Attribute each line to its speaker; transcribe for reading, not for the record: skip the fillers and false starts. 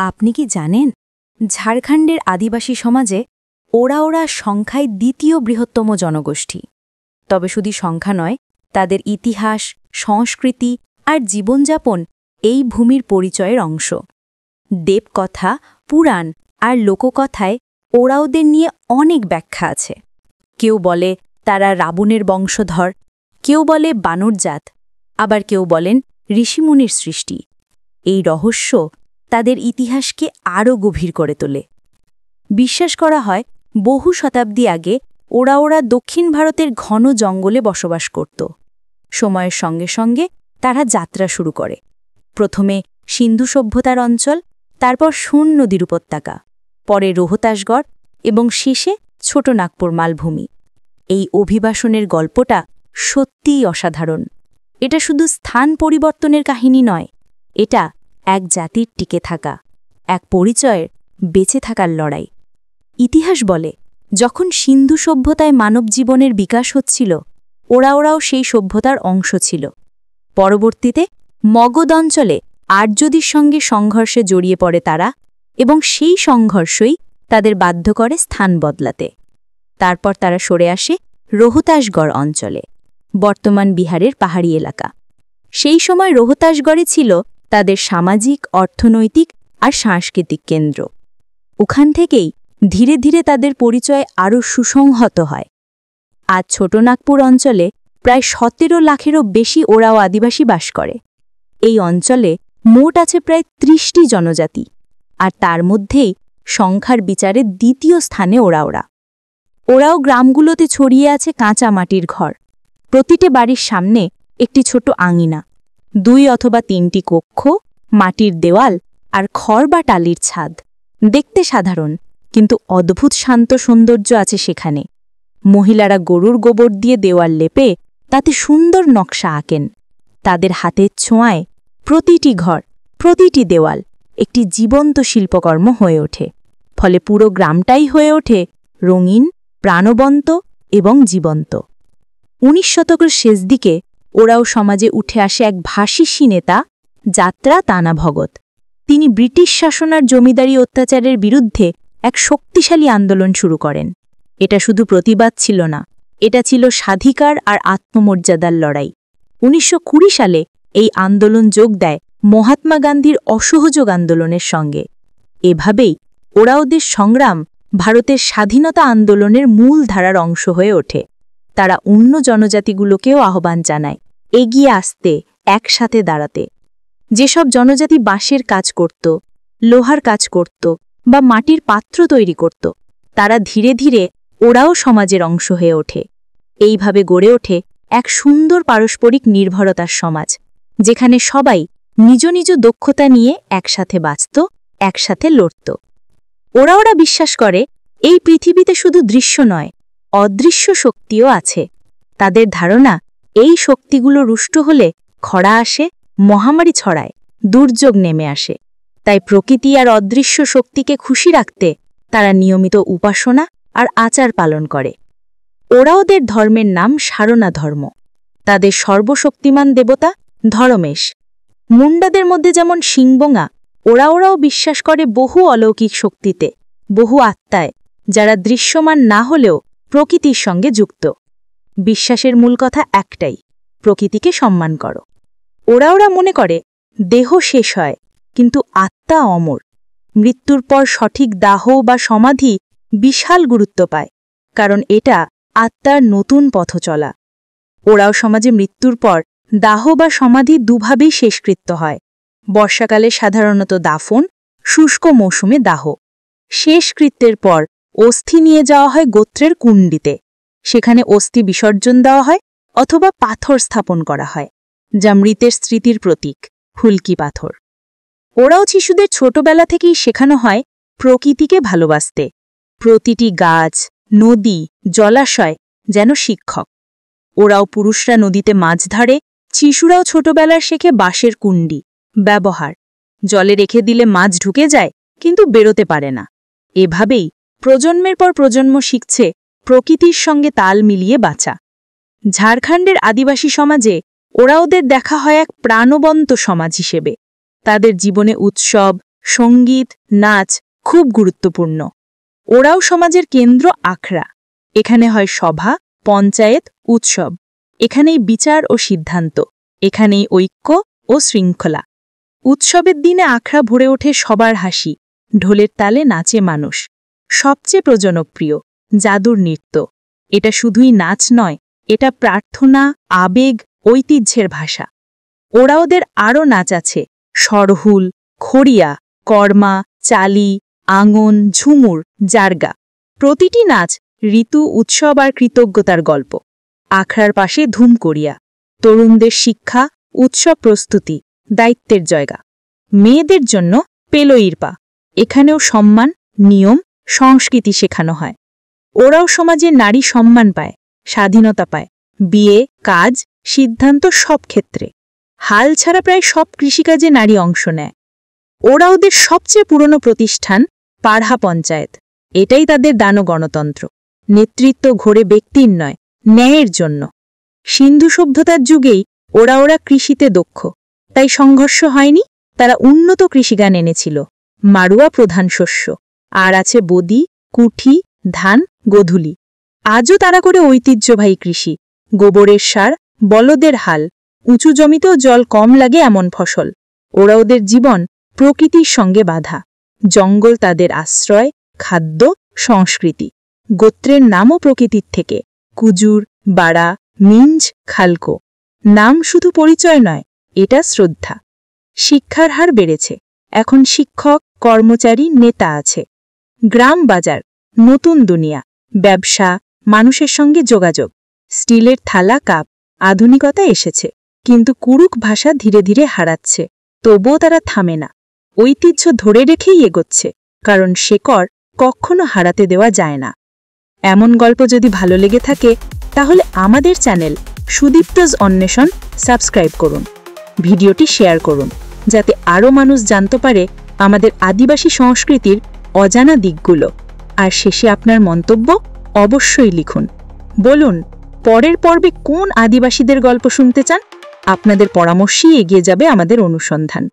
Speaker 1: আপনি কি জানেন ঝাড়খণ্ডের আদিবাসী সমাজে ওরা সংখ্যায় দ্বিতীয় বৃহত্তম জনগোষ্ঠী। তবে শুধু সংখ্যা নয়, তাদের ইতিহাস, সংস্কৃতি আর জীবনযাপন এই ভূমির পরিচয়ের অংশ। দেবকথা, পুরাণ আর লোককথায় ওরাওদের নিয়ে অনেক ব্যাখ্যা আছে। কেউ বলে তারা রাবণের বংশধর, কেউ বলে বানরজাত, আবার কেউ বলেন ঋষিমুনির সৃষ্টি। এই রহস্য তাদের ইতিহাসকে আরও গভীর করে তোলে। বিশ্বাস করা হয় বহু শতাব্দী আগে ওরা দক্ষিণ ভারতের ঘন জঙ্গলে বসবাস করত। সময়ের সঙ্গে সঙ্গে তারা যাত্রা শুরু করে। প্রথমে সিন্ধু সভ্যতার অঞ্চল, তারপর সোন নদীর উপত্যকা, পরে রোহতাসগড় এবং শেষে ছোটনাগপুর মালভূমি। এই অভিবাসনের গল্পটা সত্যিই অসাধারণ। এটা শুধু স্থান পরিবর্তনের কাহিনী নয়, এটা এক জাতির টিকে থাকা, এক পরিচয়ের বেঁচে থাকার লড়াই। ইতিহাস বলে যখন সিন্ধু সভ্যতায় মানব জীবনের বিকাশ হচ্ছিল, ওরাও সেই সভ্যতার অংশ ছিল। পরবর্তীতে মগধ অঞ্চলে আর্যদের সঙ্গে সংঘর্ষে জড়িয়ে পড়ে তারা, এবং সেই সংঘর্ষই তাদের বাধ্য করে স্থান বদলাতে। তারপর তারা সরে আসে রোহতাসগড় অঞ্চলে, বর্তমান বিহারের পাহাড়ি এলাকা। সেই সময় রোহতাসগড়ে ছিল তাদের সামাজিক, অর্থনৈতিক আর সাংস্কৃতিক কেন্দ্র। ওখান থেকেই ধীরে ধীরে তাদের পরিচয় আরও সুসংহত হয়। আজ ছোটনাগপুর অঞ্চলে প্রায় ১৭ লাখেরও বেশি ওরাও আদিবাসী বাস করে। এই অঞ্চলে মোট আছে প্রায় ৩০টি জনজাতি, আর তার মধ্যেই সংখ্যার বিচারে দ্বিতীয় স্থানে ওরাও গ্রামগুলোতে ছড়িয়ে আছে কাঁচা মাটির ঘর। প্রতিটি বাড়ির সামনে একটি ছোট আঙিনা, ২ অথবা ৩টি কক্ষ, মাটির দেওয়াল আর খড় বা টালির ছাদ। দেখতে সাধারণ, কিন্তু অদ্ভুত শান্ত সৌন্দর্য আছে সেখানে। মহিলারা গরুর গোবর দিয়ে দেওয়াল লেপে তাতে সুন্দর নকশা আঁকেন। তাদের হাতের ছোঁয়ায় প্রতিটি ঘর, প্রতিটি দেওয়াল একটি জীবন্ত শিল্পকর্ম হয়ে ওঠে। ফলে পুরো গ্রামটাই হয়ে ওঠে রঙিন, প্রাণবন্ত এবং জীবন্ত। ১৯ শতকের শেষ দিকে ওরাও সমাজে উঠে আসে এক ভাষিষী নেতা, যাত্রা তানা ভগত। তিনি ব্রিটিশ শাসনার জমিদারি অত্যাচারের বিরুদ্ধে এক শক্তিশালী আন্দোলন শুরু করেন। এটা শুধু প্রতিবাদ ছিল না, এটা ছিল স্বাধিকার আর আত্মমর্যাদার লড়াই। ১৯২০ সালে এই আন্দোলন যোগ দেয় মহাত্মা গান্ধীর অসহযোগ আন্দোলনের সঙ্গে। এভাবেই ওরাওদের সংগ্রাম ভারতের স্বাধীনতা আন্দোলনের মূল ধারার অংশ হয়ে ওঠে। তারা অন্য জনজাতিগুলোকেও আহ্বান জানায় এগিয়ে আসতে, একসাথে দাঁড়াতে। যেসব জনজাতি বাঁশের কাজ করত, লোহার কাজ করত বা মাটির পাত্র তৈরি করত, তারা ধীরে ধীরে ওরাও সমাজের অংশ হয়ে ওঠে। এইভাবে গড়ে ওঠে এক সুন্দর পারস্পরিক নির্ভরতার সমাজ, যেখানে সবাই নিজ নিজ দক্ষতা নিয়ে একসাথে বাঁচত, একসাথে লড়ত। ওরা বিশ্বাস করে এই পৃথিবীতে শুধু দৃশ্য নয়, অদৃশ্য শক্তিও আছে। তাদের ধারণা এই শক্তিগুলো রুষ্ট হলে খরা আসে, মহামারী ছড়ায়, দুর্যোগ নেমে আসে। তাই প্রকৃতি আর অদৃশ্য শক্তিকে খুশি রাখতে তারা নিয়মিত উপাসনা আর আচার পালন করে। ওরাওদের ধর্মের নাম সারনা ধর্ম। তাদের সর্বশক্তিমান দেবতা ধরমেশ। মুন্ডাদের মধ্যে যেমন সিংবোঙা, ওরাও বিশ্বাস করে বহু অলৌকিক শক্তিতে, বহু আত্মায়, যারা দৃশ্যমান না হলেও প্রকৃতির সঙ্গে যুক্ত। বিশ্বাসের মূল কথা একটাই, প্রকৃতিকে সম্মান করো। ওরা মনে করে দেহ শেষ হয়, কিন্তু আত্মা অমর। মৃত্যুর পর সঠিক দাহ বা সমাধি বিশাল গুরুত্ব পায়, কারণ এটা আত্মার নতুন পথ চলা। ওরাও সমাজে মৃত্যুর পর দাহ বা সমাধি দুভাবেই শেষকৃত্য হয়। বর্ষাকালে সাধারণত দাফন, শুষ্ক মৌসুমে দাহ। শেষকৃত্যের পর অস্থি নিয়ে যাওয়া হয় গোত্রের কুণ্ডিতে। সেখানে অস্থি বিসর্জন দেওয়া হয় অথবা পাথর স্থাপন করা হয়, যা মৃতের স্মৃতির প্রতীক, ফুলকি পাথর। ওরাও শিশুদের ছোটবেলা থেকেই শেখানো হয় প্রকৃতিকে ভালোবাসতে। প্রতিটি গাছ, নদী, জলাশয় যেন শিক্ষক। ওরাও পুরুষরা নদীতে মাছ ধরে, শিশুরাও ছোটবেলার শেখে বাঁশের কুণ্ডি ব্যবহার। জলে রেখে দিলে মাছ ঢুকে যায়, কিন্তু বেরোতে পারে না। এভাবেই প্রজন্মের পর প্রজন্ম শিখছে প্রকৃতির সঙ্গে তাল মিলিয়ে বাঁচা। ঝাড়খণ্ডের আদিবাসী সমাজে ওরাওদের দেখা হয় এক প্রাণবন্ত সমাজ হিসেবে। তাদের জীবনে উৎসব,
Speaker 2: সঙ্গীত, নাচ খুব গুরুত্বপূর্ণ। ওরাও সমাজের কেন্দ্র আখড়া। এখানে হয় সভা, পঞ্চায়েত, উৎসব। এখানেই বিচার ও সিদ্ধান্ত, এখানেই ঐক্য ও শৃঙ্খলা। উৎসবের দিনে আখড়া ভরে ওঠে সবার হাসি, ঢোলের তালে নাচে মানুষ। সবচেয়ে প্রজনপ্রিয় জাদুর নৃত্য। এটা শুধুই নাচ নয়, এটা প্রার্থনা, আবেগ, ঐতিহ্যের ভাষা। ওরাওদের আরও নাচ আছে, সরহুল, খড়িয়া, কর্মা, চালি, আঙন, ঝুমুর, জারগা। প্রতিটি নাচ ঋতু, উৎসব আর কৃতজ্ঞতার গল্প। আখড়ার পাশে ধুমকড়িয়া, তরুণদের শিক্ষা, উৎসব প্রস্তুতি, দায়িত্বের জায়গা। মেয়েদের জন্য পেলোইরপা, এখানেও সম্মান, নিয়ম, সংস্কৃতি শেখানো হয়। ওরাও সমাজে নারী সম্মান পায়, স্বাধীনতা পায়, বিয়ে, কাজ, সিদ্ধান্ত সব ক্ষেত্রে। হাল ছাড়া প্রায় সব কৃষিকাজে নারী অংশ নেয়। ওরাওদের সবচেয়ে পুরনো প্রতিষ্ঠান পাড়হা পঞ্চায়েত। এটাই তাদের দানো গণতন্ত্র। নেতৃত্ব ঘোরে ব্যক্তির নয়, ন্যায়ের জন্য। সিন্ধু সভ্যতার যুগেই ওরা কৃষিতে দক্ষ, তাই সংঘর্ষ হয়নি। তারা উন্নত কৃষিজ্ঞান এনেছিল। মাড়ুয়া প্রধান শস্য, আর আছে বদি, কুঠি, ধান, গোধূলি। আজও তারা করে ঐতিহ্যবাহী কৃষি, গোবরের সার, বলদের হাল। উঁচু জমিতেও জল কম লাগে এমন ফসল। ওরাওদের জীবন প্রকৃতির সঙ্গে বাঁধা। জঙ্গল তাদের আশ্রয়, খাদ্য, সংস্কৃতি। গোত্রের নামও প্রকৃতির থেকে, কুজুর, বাড়া, মিঞ্জ, খালকো। নাম শুধু পরিচয় নয়, এটা শ্রদ্ধা। শিক্ষার হার বেড়েছে, এখন শিক্ষক, কর্মচারী, নেতা আছে। গ্রাম বাজার নতুন দুনিয়া, ব্যবসা, মানুষের সঙ্গে যোগাযোগ। স্টিলের থালা, কাপ, আধুনিকতা এসেছে, কিন্তু কুরুক ভাষা ধীরে ধীরে হারাচ্ছে। তবুও তারা থামে না, ঐতিহ্য ধরে রেখেই এগোচ্ছে, কারণ শেকড় কখনো হারাতে দেওয়া যায় না। এমন গল্প যদি ভালো লেগে থাকে, তাহলে আমাদের চ্যানেল সুদীপ্তজ অন্বেষণ সাবস্ক্রাইব করুন, ভিডিওটি শেয়ার করুন, যাতে আরও মানুষ জানতে পারে আমাদের আদিবাসী সংস্কৃতির অজানা দিকগুলো। আর শেষে আপনার মন্তব্য অবশ্যই লিখুন। বলুন, পরের পর্বে কোন আদিবাসীদের গল্প শুনতে চান? আপনাদের পরামর্শই এগিয়ে যাবে আমাদের অনুসন্ধান।